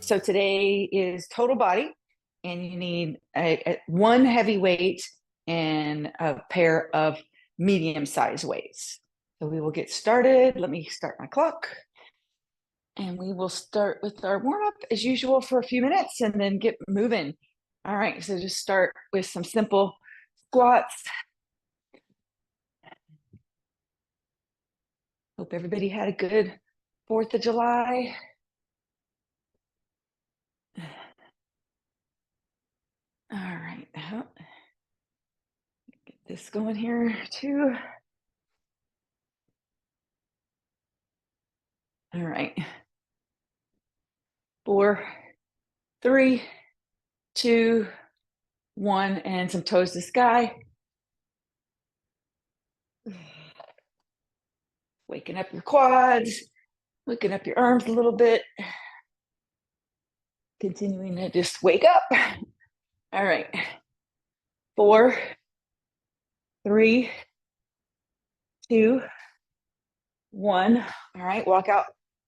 So today is total body, and you need one heavy weight and a pair of medium size weights. So we will get started. Let me start my clock. And we will start with our warm up as usual for a few minutes and then get moving. All right, so just start with some simple squats. Hope everybody had a good 4th of July. All right, get this going here too. All right. 4, 3, 2, 1, and some toes to sky. Waking up your quads, waking up your arms a little bit. Continuing to just wake up. All right. 4, 3, 2, 1. All right, walk out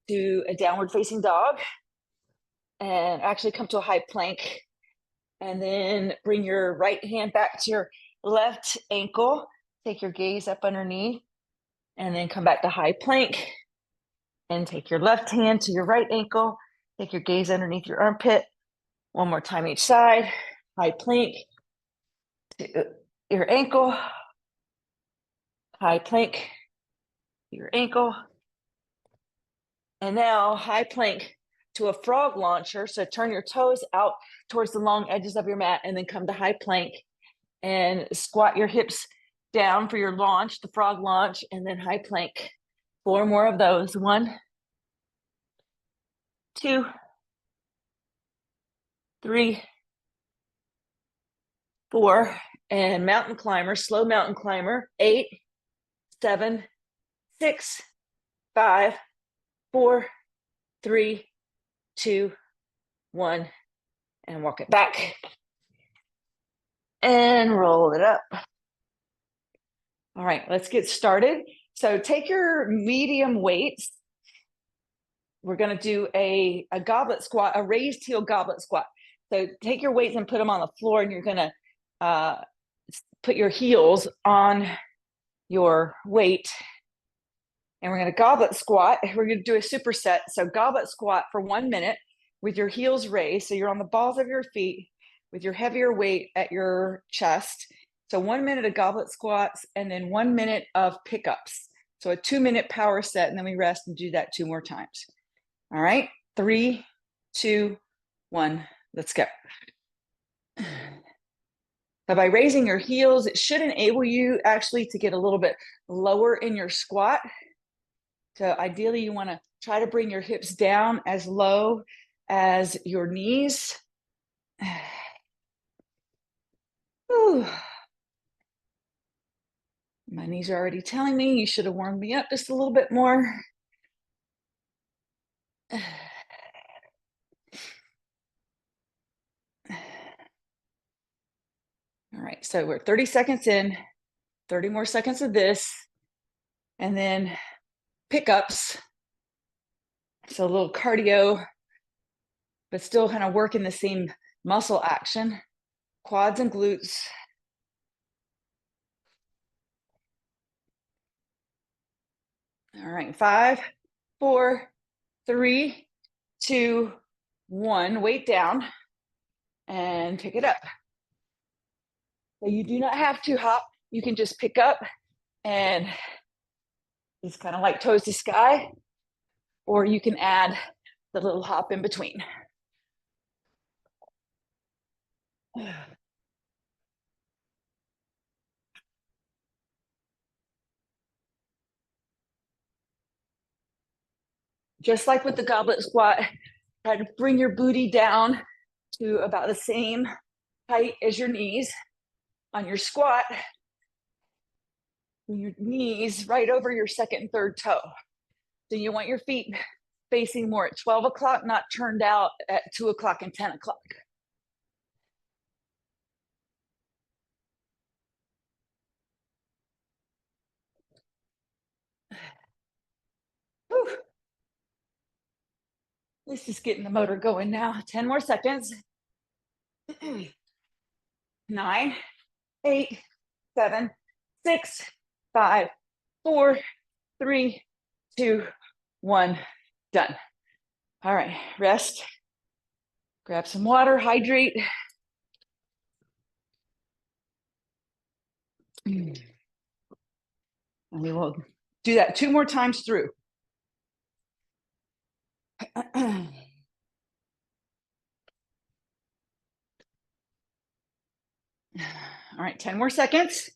to a downward facing dog and actually come to a high plank. And then bring your right hand back to your left ankle. Take your gaze up underneath and then come back to high plank and take your left hand to your right ankle. Take your gaze underneath your armpit. One more time each side. High plank to your ankle. High plank to your ankle. And now high plank to a frog launcher. So turn your toes out towards the long edges of your mat and then come to high plank and squat your hips down for your launch, the frog launch, and then high plank. 4 more of those. 1, 2, 3, 4, and mountain climber, slow mountain climber. 8, 7, 6, 5, 4, 3, 2, 1, and walk it back. And roll it up. All right, let's get started. So take your medium weights. We're going to do a goblet squat, a raised heel goblet squat. So take your weights and put them on the floor, and you're going to put your heels on your weight. And we're going to goblet squat. We're going to do a superset. So goblet squat for 1 minute with your heels raised. So you're on the balls of your feet with your heavier weight at your chest. So 1 minute of goblet squats and then 1 minute of pickups. So a 2-minute power set, and then we rest and do that 2 more times. All right, 3, 2, 1, let's go. So by raising your heels, it should enable you actually to get a little bit lower in your squat. So ideally, you want to try to bring your hips down as low as your knees. Whew. My knees are already telling me you should have warmed me up just a little bit more. All right, so we're 30 seconds in, 30 more seconds of this, and then pickups. So a little cardio, but still kind of working the same muscle action, quads and glutes. All right, 5, 4, 3, 2, 1. Weight down and pick it up. So you do not have to hop. You can just pick up and it's kind of like toes to sky, or you can add the little hop in between. Just like with the goblet squat, try to bring your booty down to about the same height as your knees. On your squat, your knees right over your second and third toe. So you want your feet facing more at 12 o'clock, not turned out at 2 o'clock and 10 o'clock. Whew. This is getting the motor going now. 10 more seconds. 9, 8, 7, 6, 5, 4, 3, 2, 1. Done. All right, rest. Grab some water, hydrate. And we will do that 2 more times through. All right, 10 more seconds.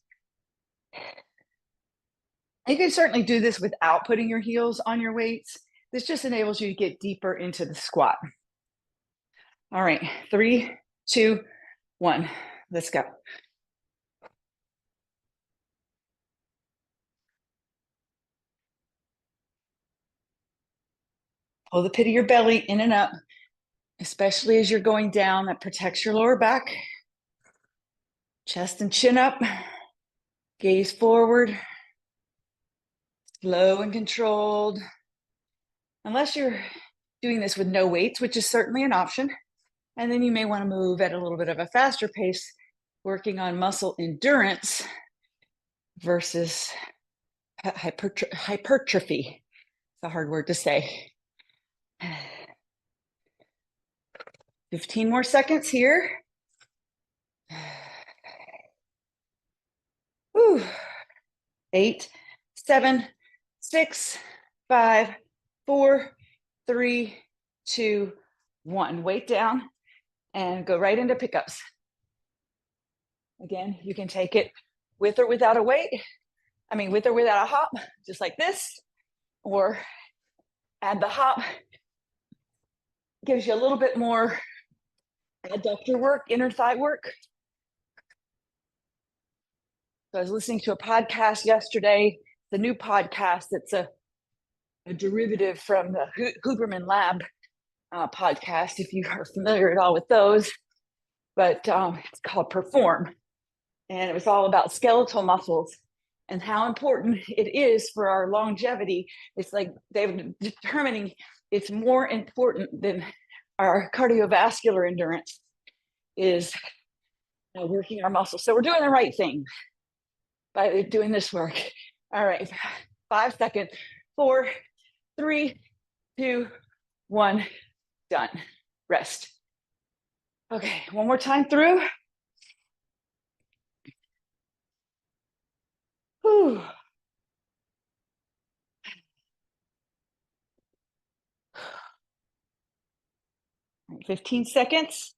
You can certainly do this without putting your heels on your weights. This just enables you to get deeper into the squat. All right, 3, 2, 1. Let's go. Pull the pit of your belly in and up, especially as you're going down. That protects your lower back. Chest and chin up. Gaze forward. Slow and controlled. Unless you're doing this with no weights, which is certainly an option. And then you may want to move at a little bit of a faster pace, working on muscle endurance versus hypertrophy. It's a hard word to say. 15 more seconds here. Whew. 8, 7, 6, 5, 4, 3, 2, 1. Weight down and go right into pickups. Again, you can take it with or without a weight. I mean, with or without a hop, just like this, or add the hop. Gives you a little bit more adductor work, inner thigh work. So I was listening to a podcast yesterday, the new podcast. It's a derivative from the Huberman Lab podcast, if you are familiar at all with those. But it's called Perform. And it was all about skeletal muscles and how important it is for our longevity. It's like they're determining it's more important than our cardiovascular endurance is working our muscles. So we're doing the right thing by doing this work. All right, 5 seconds. 4, 3, 2, 1. Done. Rest. Okay, one more time through. Whew. 15 seconds.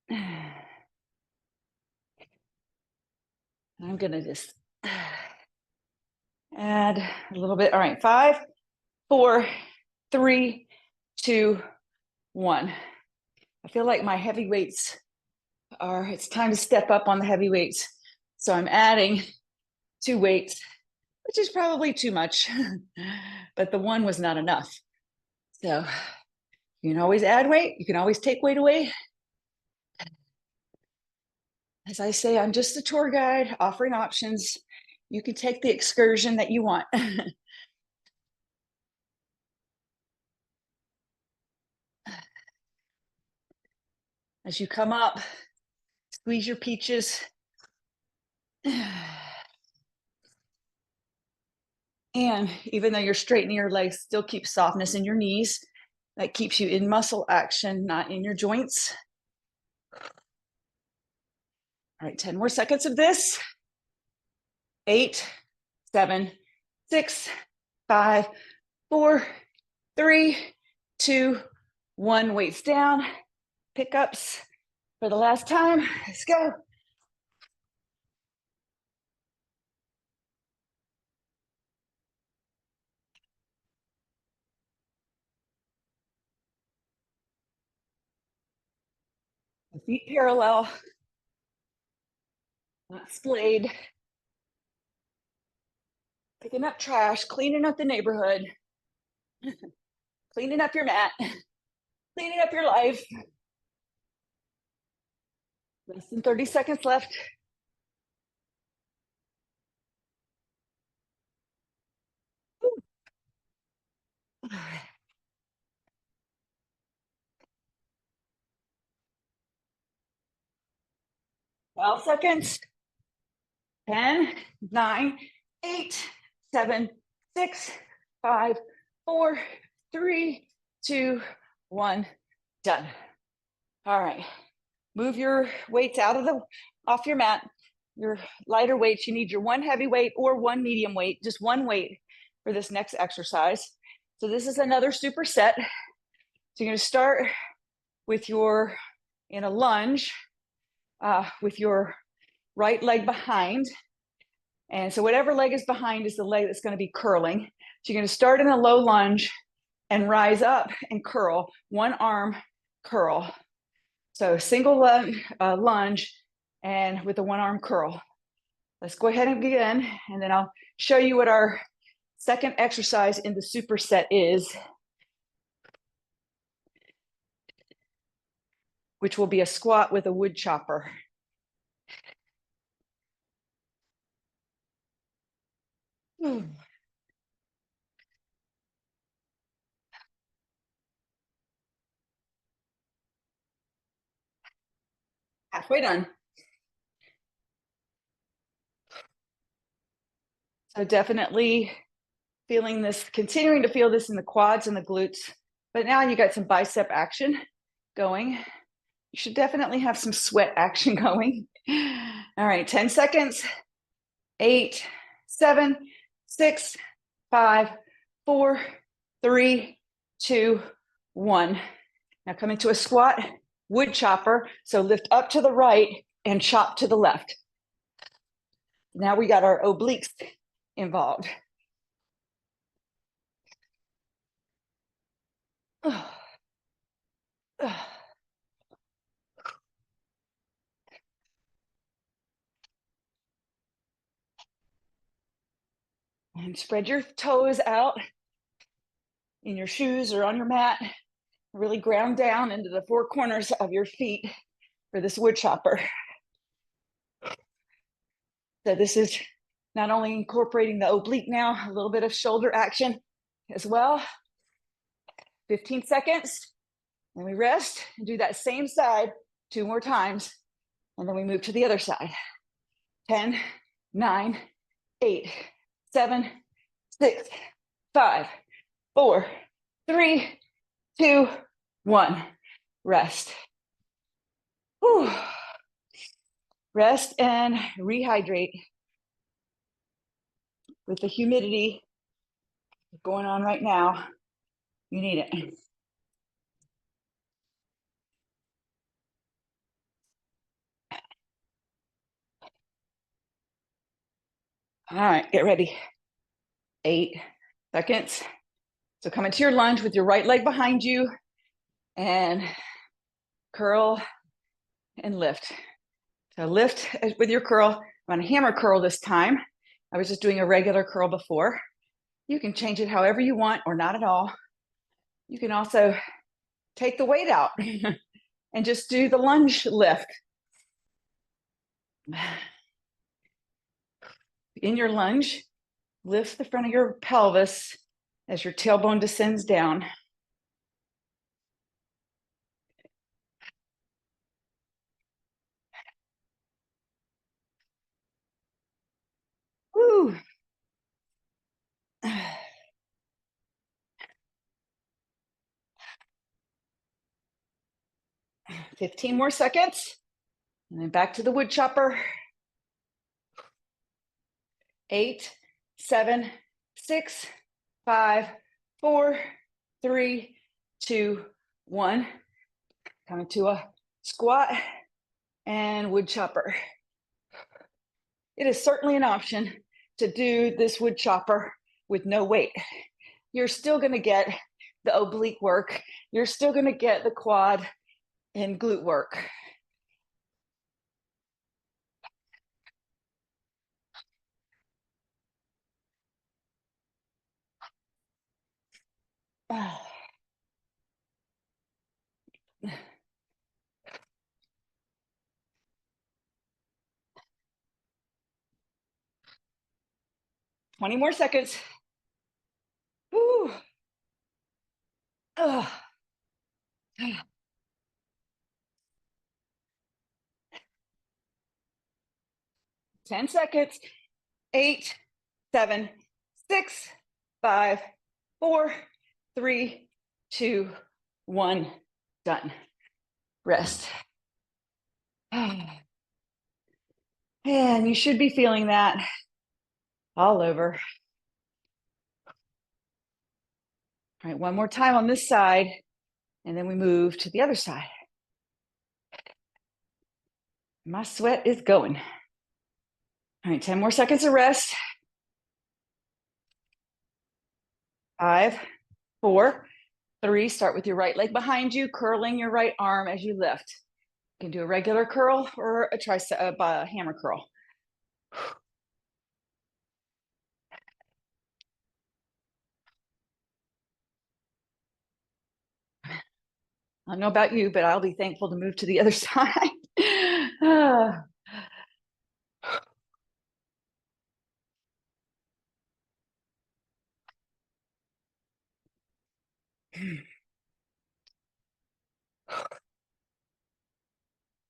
I'm gonna just add a little bit. All right, 5, 4, 3, 2, 1. I feel like my heavy weights it's time to step up on the heavy weights. So I'm adding 2 weights, which is probably too much, but the 1 was not enough. So you can always add weight. You can always take weight away. As I say, I'm just a tour guide offering options. You can take the excursion that you want. As you come up, squeeze your peaches. And even though you're straightening your legs, still keep softness in your knees. That keeps you in muscle action, not in your joints. All right, 10 more seconds of this. 8, 7, 6, 5, 4, 3, 2, 1. Weights down. Pickups for the last time. Let's go. Feet parallel, not splayed. Picking up trash, cleaning up the neighborhood, cleaning up your mat, cleaning up your life. Less than 30 seconds left. 12 seconds. 10, 9, 8, 7, 6, 5, 4, 3, 2, 1. Done. All right. Move your weights off your mat. Your lighter weights. You need your one heavy weight or one medium weight, just one weight for this next exercise. So this is another superset. So you're going to start with in a lunge with your right leg behind. And so whatever leg is behind is the leg that's going to be curling. So you're going to start in a low lunge and rise up and curl. One arm curl. So single lunge and with a one arm curl. Let's go ahead and begin, and then I'll show you what our second exercise in the superset is, which will be a squat with a wood chopper. Halfway done. So definitely feeling this, continuing to feel this in the quads and the glutes, but now you got some bicep action going. You should definitely have some sweat action going. All right, 10 seconds. 8, 7, 6, 5, 4, 3, 2, 1. Now come into a squat, wood chopper. So lift up to the right and chop to the left. Now we got our obliques involved. And spread your toes out in your shoes or on your mat. Really ground down into the four corners of your feet for this wood chopper. So this is not only incorporating the oblique now, a little bit of shoulder action as well. 15 seconds, and we rest and do that same side 2 more times, and then we move to the other side. 10, 9, 8, 7, 6, 5, 4, 3, 2, 1. Rest. Whew. Rest and rehydrate. With the humidity going on right now, you need it. All right, get ready. 8 seconds. So come into your lunge with your right leg behind you and curl and lift. So lift with your curl. I'm on a hammer curl this time. I was just doing a regular curl before. You can change it however you want or not at all. You can also take the weight out and just do the lunge lift. In your lunge, lift the front of your pelvis as your tailbone descends down. Woo. 15 more seconds. And then back to the wood chopper. 8, 7, 6, 5, 4, 3, 2, 1. Coming to a squat and wood chopper. It is certainly an option to do this wood chopper with no weight. You're still going to get the oblique work. You're still going to get the quad and glute work. Ah. 20 more seconds. Woo. Ah. 10 seconds. 8, 7, 6, 5, 4, 3, 2, 1. Done. Rest. And you should be feeling that all over. All right, one more time on this side, and then we move to the other side. My sweat is going. All right, 10 more seconds of rest. 5, 4, 3. Start with your right leg behind you, curling your right arm as you lift. You can do a regular curl or a tricep hammer curl. I don't know about you, but I'll be thankful to move to the other side.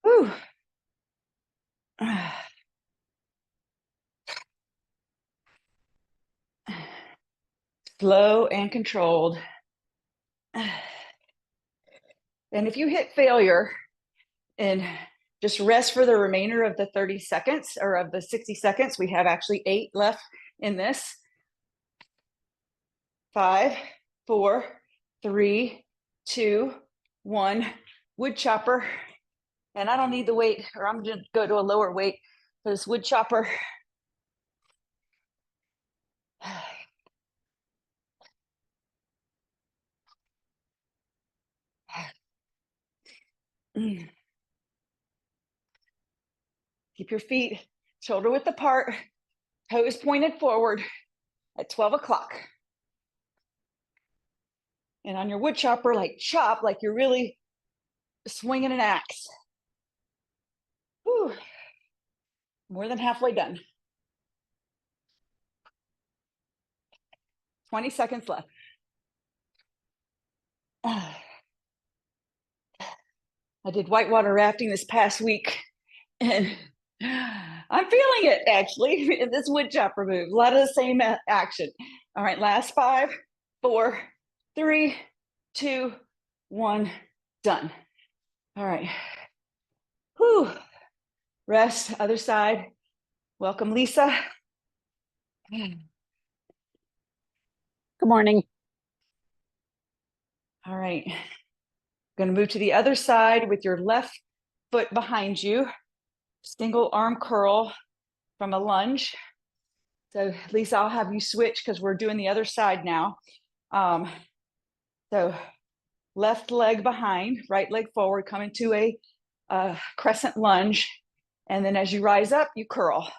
Whew. Slow and controlled. And if you hit failure and just rest for the remainder of the 30 seconds or of the 60 seconds, we have actually 8 left in this. 5, 4, 3, 2, 1. Wood chopper. And I don't need the weight, or I'm going to go to a lower weight for this wood chopper. Keep your feet shoulder width apart, toes pointed forward at 12 o'clock. And on your wood chopper, like chop, like you're really swinging an axe. Whew. More than halfway done. 20 seconds left. I did whitewater rafting this past week, and I'm feeling it actually in this wood chopper move. A lot of the same action. All right, last 5, 4, 3, 2, 1. Done. All right. Whew. Rest, other side. Welcome, Lisa. Good morning. All right. Going to move to the other side with your left foot behind you. Single arm curl from a lunge. So Lisa, I'll have you switch because we're doing the other side now. So left leg behind, right leg forward, come into a crescent lunge. And then as you rise up, you curl.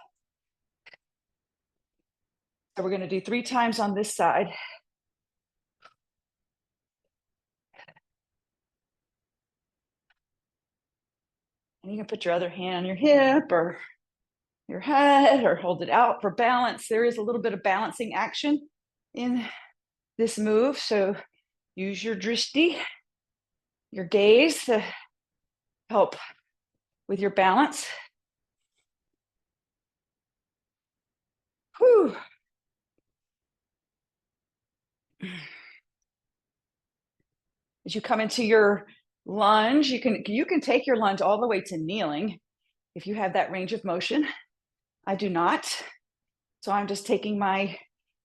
So we're going to do 3 times on this side. And you can put your other hand on your hip or your head or hold it out for balance. There is a little bit of balancing action in this move. So use your drishti, your gaze to help with your balance. Whew. As you come into your lunge, you can take your lunge all the way to kneeling if you have that range of motion. I do not. So I'm just taking my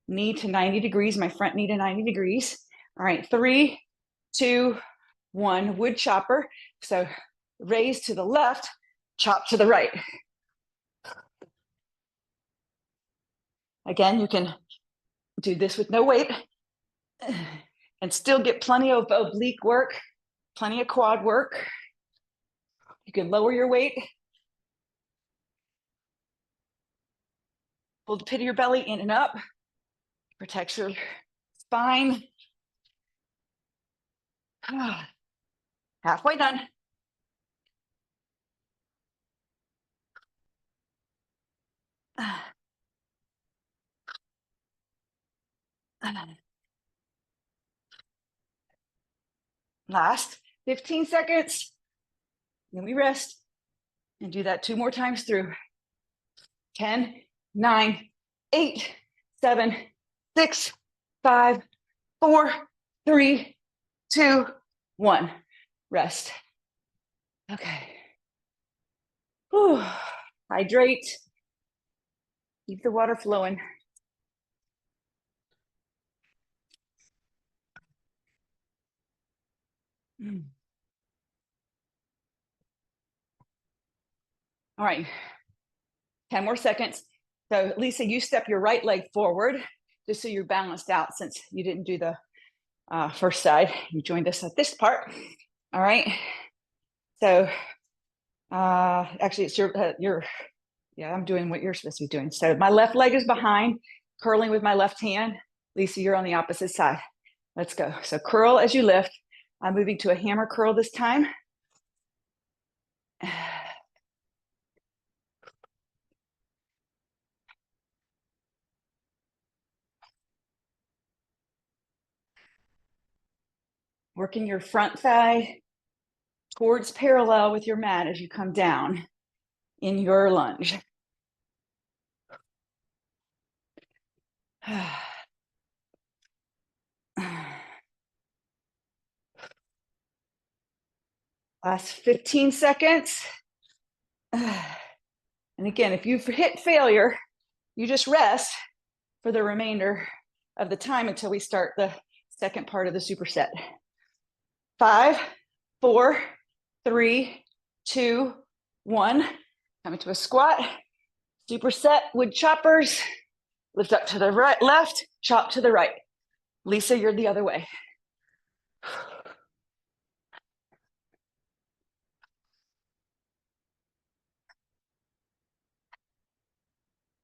knee to 90 degrees, my front knee to 90 degrees. All right, 3, 2, 1, wood chopper. So raise to the left, chop to the right. Again, you can do this with no weight and still get plenty of oblique work, plenty of quad work. You can lower your weight. Pull the pit of your belly in and up. Protects your spine. Halfway done. Last 15 seconds. Then we rest and do that 2 more times through. 10, 9, 8, 7, 6, 5, 4, 3, 2, 1. Rest. Okay. Whew. Hydrate. Keep the water flowing. All right. 10 more seconds. So Lisa, you step your right leg forward just so you're balanced out since you didn't do the first side. You joined us at this part. All right. So actually it's your, yeah, I'm doing what you're supposed to be doing. So my left leg is behind, curling with my left hand. Lisa, you're on the opposite side. Let's go. So curl as you lift. I'm moving to a hammer curl this time. Working your front thigh towards parallel with your mat as you come down in your lunge. Last 15 seconds. And again, if you've hit failure, you just rest for the remainder of the time until we start the second part of the superset. 5, 4, 3, 2, 1. Come into a squat. Superset wood choppers. Lift up to the right, left, chop to the right. Lisa, you're the other way. Of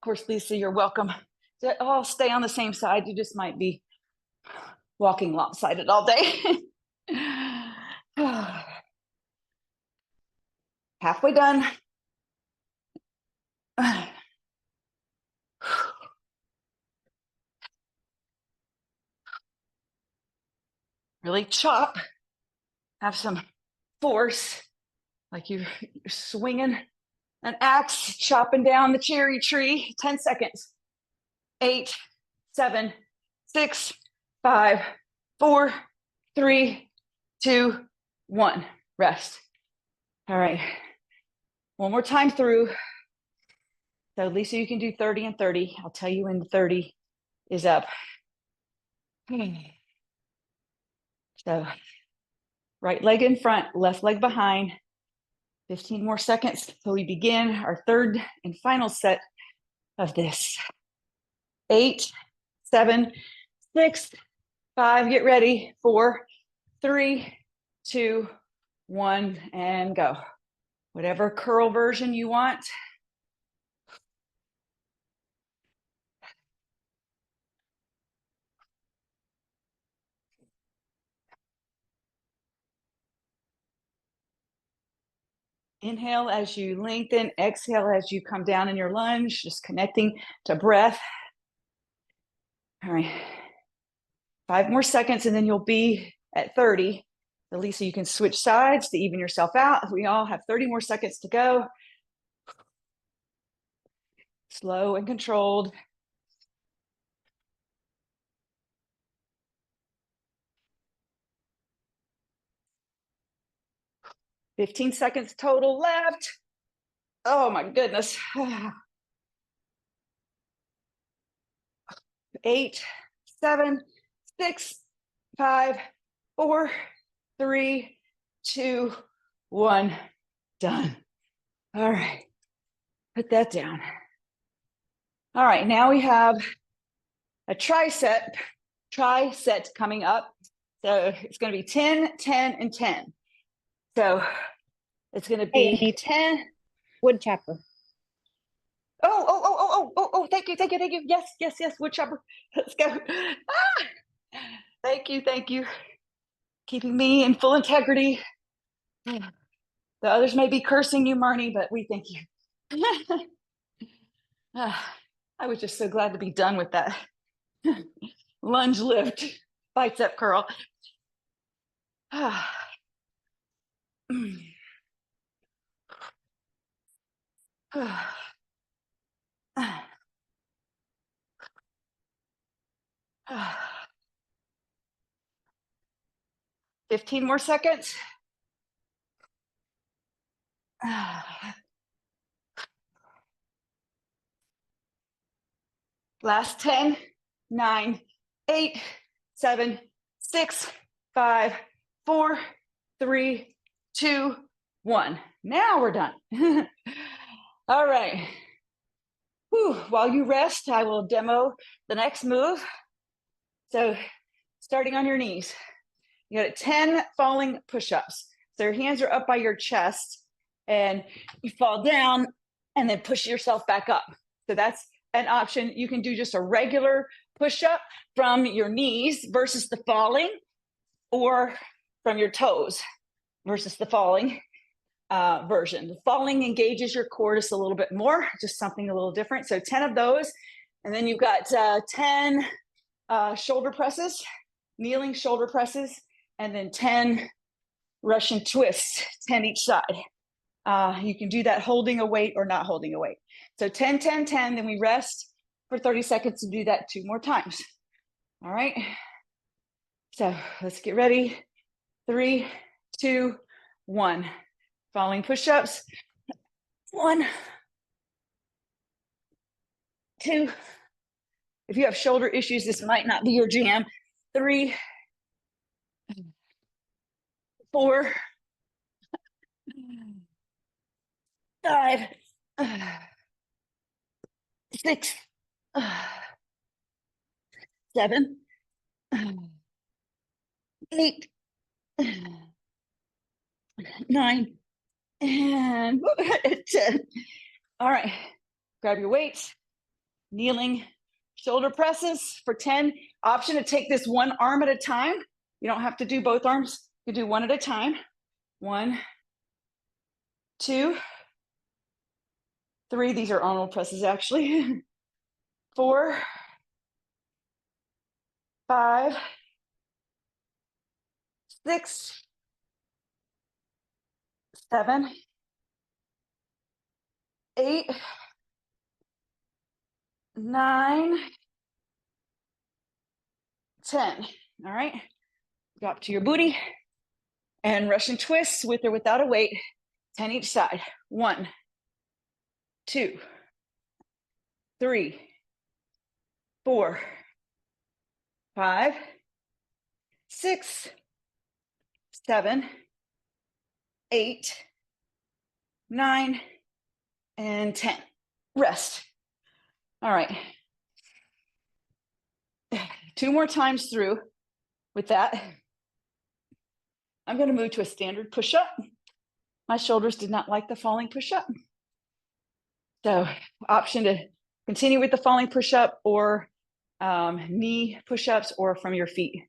course, Lisa, you're welcome to all stay on the same side. You just might be walking lopsided all day. Halfway done. Really chop. Have some force, like you're swinging an axe, chopping down the cherry tree. 10 seconds. 8, 7, 6, 5, 4, 3, 2, 1. Rest. All right. One more time through. So Lisa, you can do 30 and 30. I'll tell you when the 30 is up. So right leg in front, left leg behind. 15 more seconds till we begin our third and final set of this. 8, 7, 6, 5, get ready. 4, 3, 2, 1, and go. Whatever curl version you want. Inhale as you lengthen, exhale as you come down in your lunge, just connecting to breath. All right. 5 more seconds and then you'll be at 30. At least so you can switch sides to even yourself out. We all have 30 more seconds to go. Slow and controlled. "15 seconds total left." Oh my goodness. 8, 7, 6, 5, 4, 3, 2, 1. Done. All right. Put that down. All right. Now we have a tricep coming up. So it's going to be 10, 10, and 10. So it's going to be 10. Wood chopper. Oh, thank you. Yes, wood chopper. Let's go. Ah! Thank you. Keeping me in full integrity. The others may be cursing you, Marnie, but we thank you. I was just so glad to be done with that lunge lift, bicep curl. 15 more seconds. Last 10, 9, 8, 7, 6, 5, 4, 3, 2, 1. Now we're done. All right. Whew. While you rest, I will demo the next move. So starting on your knees, you got 10 falling push-ups. So your hands are up by your chest and you fall down and then push yourself back up. So that's an option. You can do just a regular push-up from your knees versus the falling, or from your toes versus the falling version. The falling engages your core just a little bit more, just something a little different. So 10 of those. And then you've got 10 shoulder presses, kneeling shoulder presses, and then 10 Russian twists, 10 each side. You can do that holding a weight or not holding a weight. So 10, 10, 10, then we rest for 30 seconds to do that 2 more times. All right. So let's get ready. 3, 2, 1. Falling push-ups. 1, 2. If you have shoulder issues, this might not be your jam. 3, 4, 5, 6, 7, 8, 9, and 10. All right, grab your weights, kneeling shoulder presses for 10. Option to take this one arm at a time. You don't have to do both arms. You do one at a time. 1, 2, 3. These are Arnold presses, actually. 4, 5, 6, 7, 8, 9, 10. All right. Drop to your booty and Russian twists with or without a weight, 10 each side. 1, 2, 3, 4, 5, 6, 7, 8, 9, and 10. Rest. All right. 2 more times through with that. I'm going to move to a standard push-up. My shoulders did not like the falling push-up. So option to continue with the falling push-up, or knee push-ups, or from your feet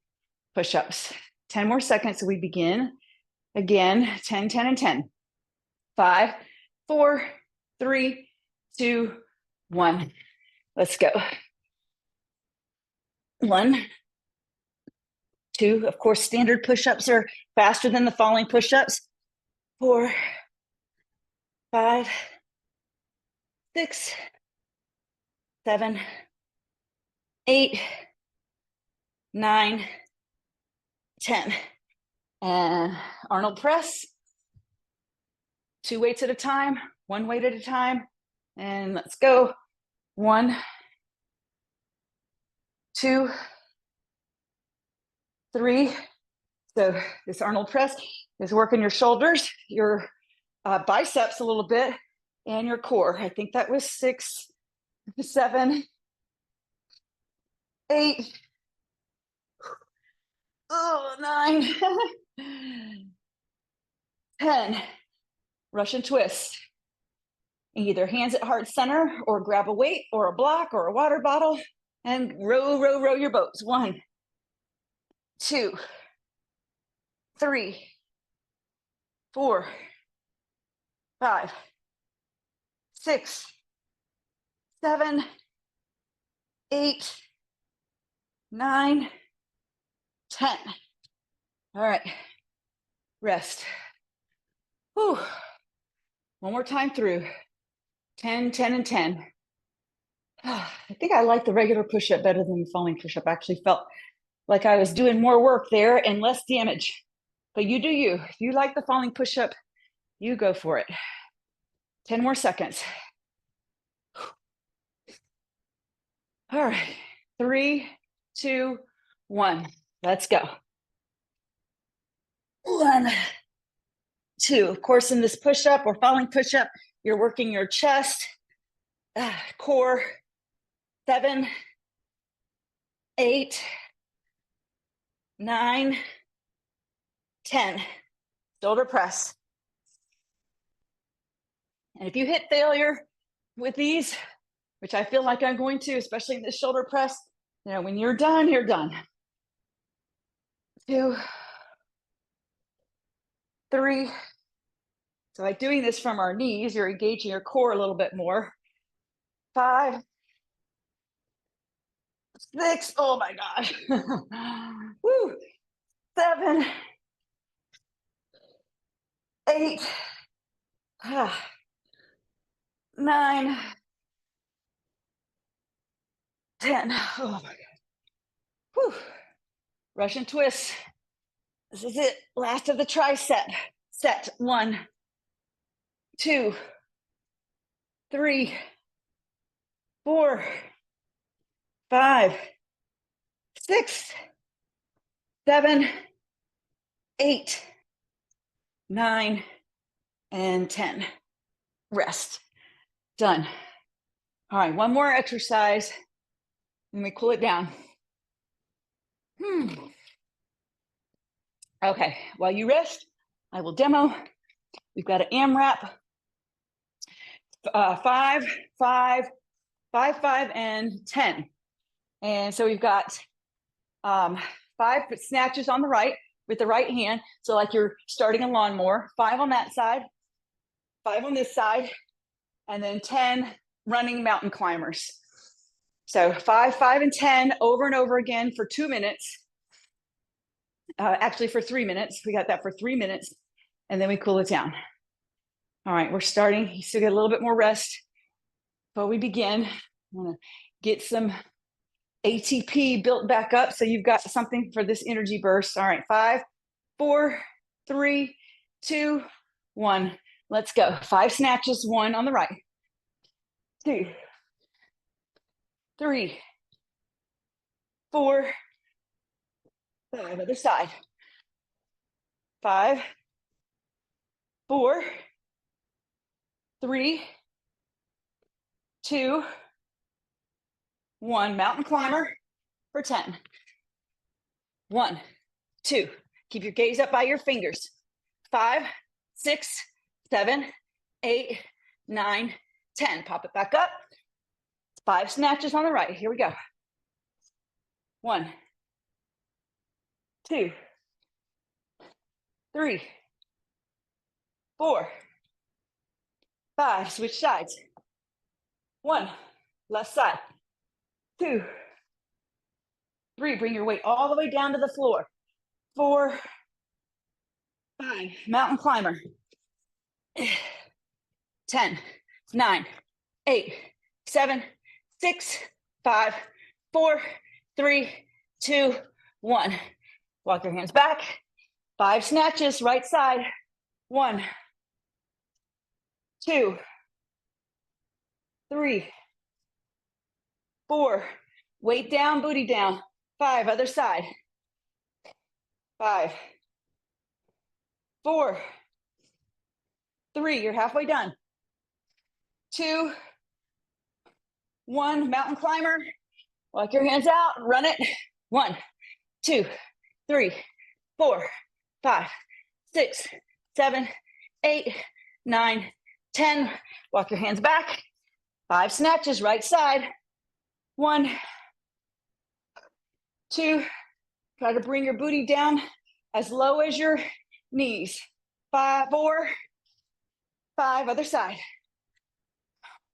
push-ups. 10 more seconds. So we begin again. 10, 10, and 10. 5, 4, 3, 2, 1. Let's go. 1, 2. Of course, standard push-ups are faster than the falling push-ups. 4, 5, 6, 7, 8, 9, 10. And Arnold press. 2 weights at a time, 1 weight at a time. And let's go. 1, 2, 3. So this Arnold press is working your shoulders, your biceps a little bit, and your core. I think that was 6, 7, 8, 9, 10. Russian twist. Either hands at heart center, or grab a weight or a block or a water bottle and row, row, row your boats. 1, 2, 3, 4, 5, 6, 7, 8, 9, 10. All right, rest. Whew. One more time through. 10, 10, and 10. I think I like the regular push-up better than the falling push-up. I actually felt like I was doing more work there and less damage. But you do you. If you like the falling push-up, you go for it. 10 more seconds. All right. 3, 2, 1. Let's go. 1, 2. Of course, in this push-up or falling push-up, you're working your chest, core. 7, 8, 9, 10. Shoulder press. And if you hit failure with these, which I feel like I'm going to, especially in this shoulder press, when you're done, you're done. 2, 3. So like doing this from our knees, you're engaging your core a little bit more. 5, 6. Oh my gosh. Woo. 7, 8, 9, 10. Oh my God. Whew. Russian twist. This is it. Last of the tricep. Set. 1, 2, 3, 4, 5, 6, 7, 8, 9, and 10. Rest. Done. All right, one more exercise. Let me cool it down. Okay, while you rest, I will demo. We've got an AMRAP, 5, 5, 5, 5, and 10. And so we've got 5 snatches on the right with the right hand. So like you're starting a lawnmower, 5 on that side, 5 on this side, and then 10 running mountain climbers. So 5, 5, and 10 over and over again for 2 minutes. Actually for 3 minutes. We got that for 3 minutes, and then we cool it down. All right, we're starting. You still get a little bit more rest before we begin. I want to get some ATP built back up so you've got something for this energy burst. All right, 5, 4, 3, 2, 1. Let's go. 5 snatches, 1 on the right. 2, 3, 4, 5. Other side. 5, 4, 3, 2, 1. Mountain climber for 10. 1, 2. Keep your gaze up by your fingers. 5, 6, 7, 8, 9, 10. Pop it back up. 5 snatches on the right. Here we go. 1, 2, 3, 4, 5. Switch sides. 1, left side. 2, 3. Bring your weight all the way down to the floor. 4, 5. Mountain climber. 10, 9, 8, 7, 6, 5, 4, 3, 2, 1. Walk your hands back. 5 snatches, right side. 1, 2, 3, 4. Weight down, booty down. 5, other side. 5, 4, 3. You're halfway done. 2, 1. Mountain climber. Walk your hands out. Run it. 1, 2, 3, 4, 5, 6, 7, 8, 9, 10. Walk your hands back. 5 snatches, right side. 1, 2. Try to bring your booty down as low as your knees. 5, 4, 5. Other side.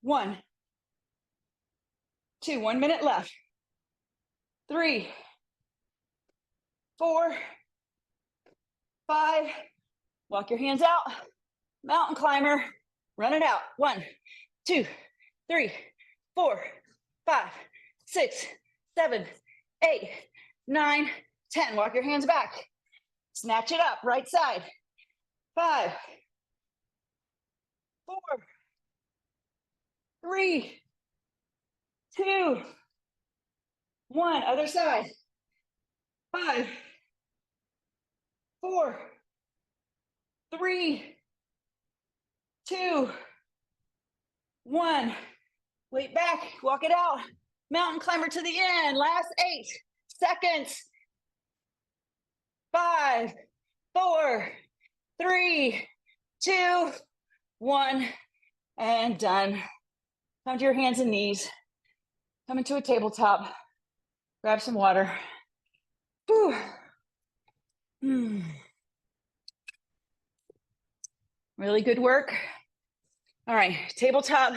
1, 2. 1 minute left. 3, 4, 5. Walk your hands out. Mountain climber. Run it out. 1, 2, 3, 4, 5, 6, 7, 8, 9, 10. Walk your hands back. Snatch it up, right side. 5, 4, 3, 2, 1. Other side. 5, 4, 3, 2, 1. Weight back, walk it out. Mountain climber to the end. Last 8 seconds. 5, 4, 3, 2, 1, and done. Come to your hands and knees. Come into a tabletop. Grab some water. Whew. Really good work. All right, tabletop.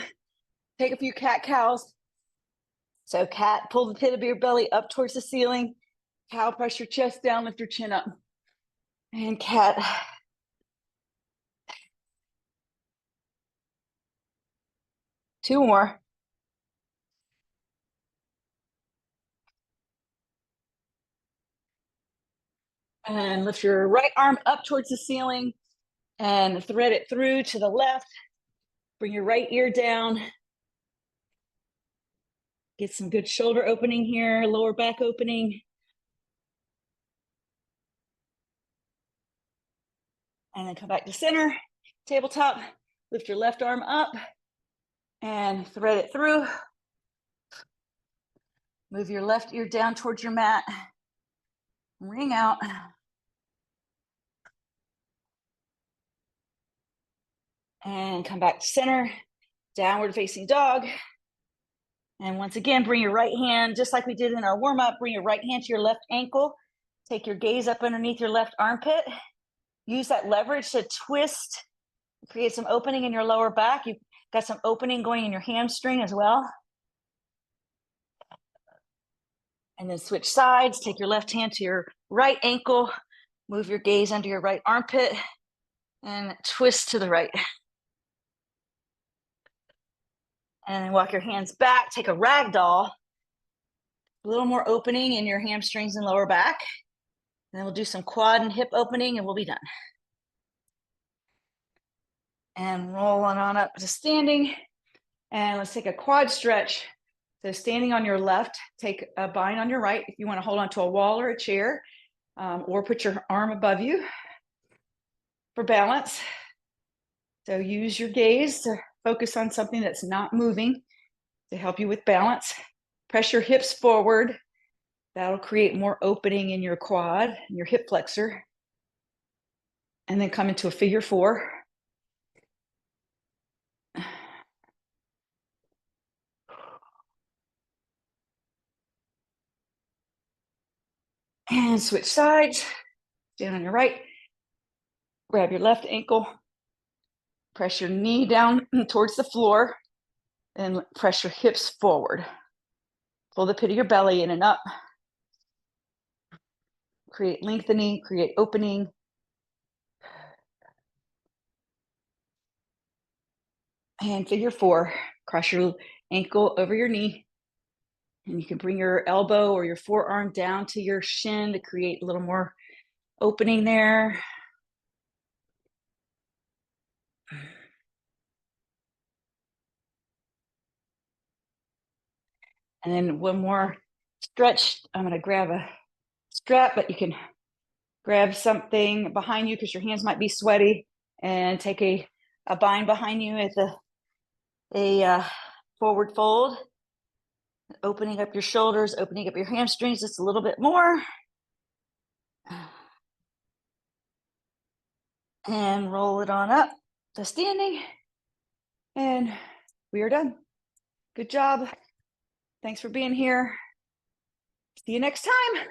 Take a few cat cows. So cat, pull the pit of your belly up towards the ceiling. Cow, press your chest down, lift your chin up. And cat. Two more. And lift your right arm up towards the ceiling and thread it through to the left. Bring your right ear down. Get some good shoulder opening here, lower back opening. And then come back to center, tabletop. Lift your left arm up and thread it through. Move your left ear down towards your mat. Ring out. And come back to center, downward facing dog. And once again, bring your right hand, just like we did in our warm-up, bring your right hand to your left ankle. Take your gaze up underneath your left armpit. Use that leverage to twist, create some opening in your lower back. You've got some opening going in your hamstring as well. And then switch sides. Take your left hand to your right ankle. Move your gaze under your right armpit and twist to the right. And then walk your hands back. Take a ragdoll. A little more opening in your hamstrings and lower back. And then we'll do some quad and hip opening and we'll be done. And rolling on up to standing. And let's take a quad stretch. So standing on your left, take a bind on your right. If you want to hold on to a wall or a chair, or put your arm above you for balance. So use your gaze to focus on something that's not moving to help you with balance. Press your hips forward. That'll create more opening in your quad and your hip flexor. And then come into a figure 4. And switch sides. Stand on your right. Grab your left ankle. Press your knee down towards the floor. And press your hips forward. Pull the pit of your belly in and up. Create lengthening, create opening. And figure 4. Cross your ankle over your knee. And you can bring your elbow or your forearm down to your shin to create a little more opening there. And then one more stretch. I'm going to grab a strap, but you can grab something behind you because your hands might be sweaty, and take a bind behind you at a forward fold. Opening up your shoulders, opening up your hamstrings just a little bit more. And roll it on up to standing. And we are done. Good job. Thanks for being here. See you next time.